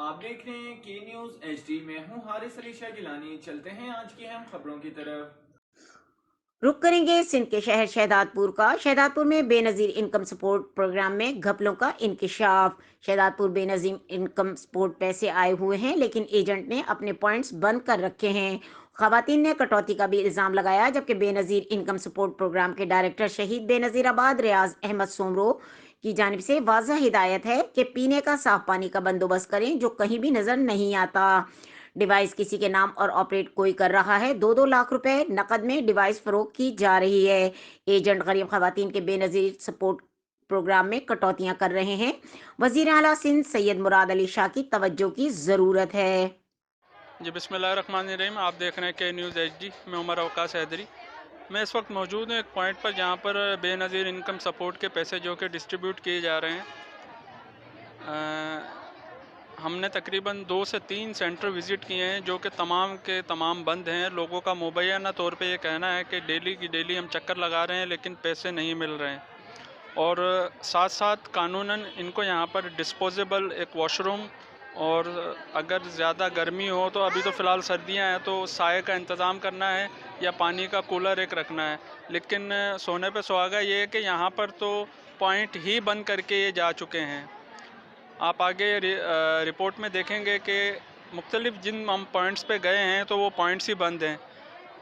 आप देख रहे हैं के न्यूज HD में हूँ हारिस अली शाह गिलानी। चलते हैं आज की अहम खबरों की तरफ। रुक करेंगे सिंध के शहर शहदादपुर का। शहदादपुर में बेनजीर इनकम सपोर्ट प्रोग्राम में घपलों का इंकशाफ। शहदादपुर बेनजीर इनकम सपोर्ट पैसे आए हुए हैं, लेकिन एजेंट ने अपने पॉइंट्स बंद कर रखे हैं। खवातीन ने कटौती का भी इल्जाम लगाया, जबकि बेनजीर इनकम सपोर्ट प्रोग्राम के डायरेक्टर शहीद बेनजीराबाद रियाज अहमद सोमरो की जानिब से वाज़ह हिदायत है कि पीने का साफ पानी का बंदोबस्त करें, जो कहीं भी नजर नहीं आता। डिवाइस किसी के नाम और ऑपरेट कोई कर रहा है। 2-2 लाख रुपए नकद में डिवाइस फरोख्त की जा रही है। एजेंट गरीब खवातीन के बेनजीर सपोर्ट प्रोग्राम में कटौतियां कर रहे हैं। वजीर आला सिंध सैयद मुराद अली शाह की तवज्जो की जरूरत है। जी बिस्मिल्लाहिर्रहमानिर्रहीम। आप देख रहे हैं के न्यूज़ HD। मैं उमर अवकाश हैदरी। मैं इस वक्त मौजूद हूँ एक पॉइंट पर जहाँ पर बेनज़ीर इनकम सपोर्ट के पैसे जो कि डिस्ट्रीब्यूट किए जा रहे हैं। हमने तकरीबन 2 से 3 सेंटर विज़िट किए हैं जो कि तमाम के तमाम बंद हैं। लोगों का मुबैना तौर पे ये कहना है कि डेली की डेली हम चक्कर लगा रहे हैं लेकिन पैसे नहीं मिल रहे हैं। और साथ साथ कानूनन इनको यहाँ पर डिस्पोजेबल एक वॉशरूम, और अगर ज़्यादा गर्मी हो तो अभी तो फ़िलहाल सर्दियाँ हैं तो साए का इंतज़ाम करना है या पानी का कूलर एक रखना है। लेकिन सोने पे सुहागा ये है कि यहाँ पर तो पॉइंट ही बंद करके ये जा चुके हैं। आप आगे रिपोर्ट में देखेंगे कि मुख्तलिफ जिन हम पॉइंट्स पे गए हैं तो वो पॉइंट्स ही बंद हैं।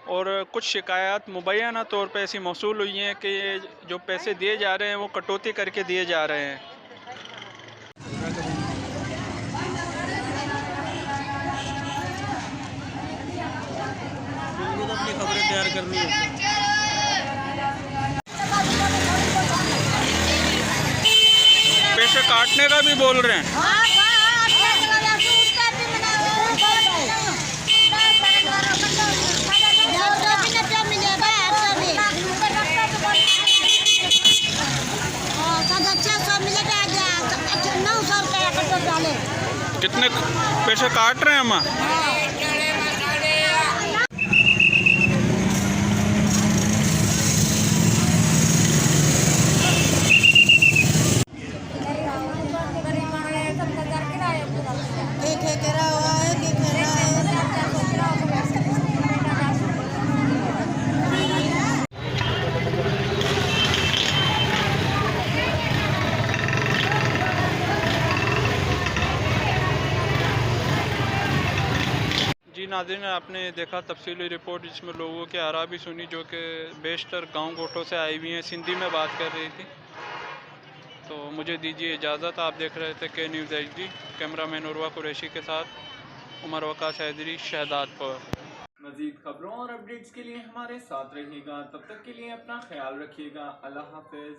और कुछ शिकायत मुबैना तौर पे ऐसी मौसूल हुई हैं कि ये जो पैसे दिए जा रहे हैं वो कटौती करके दिए जा रहे हैं। तो अपनी खबरें तैयार करनी है। पैसे काटने का भी बोल रहे हैं। कितने पैसे काट रहे हैं हम? जी नाज़रीन, आपने देखा तफसीली रिपोर्ट जिसमें लोगों की आरा भी सुनी जो कि बेशतर गांव गोठों से आई हुई हैं, सिंधी में बात कर रही थी। तो मुझे दीजिए इजाज़त। आप देख रहे थे के news HD। Cameraman Urwa Qureshi के साथ उमर वकास हैदरी, शहदादपुर। मजीद खबरों और अपडेट्स के लिए हमारे साथ रहिएगा। तब तक के लिए अपना ख्याल रखिएगा। अल्लाह हाफिज।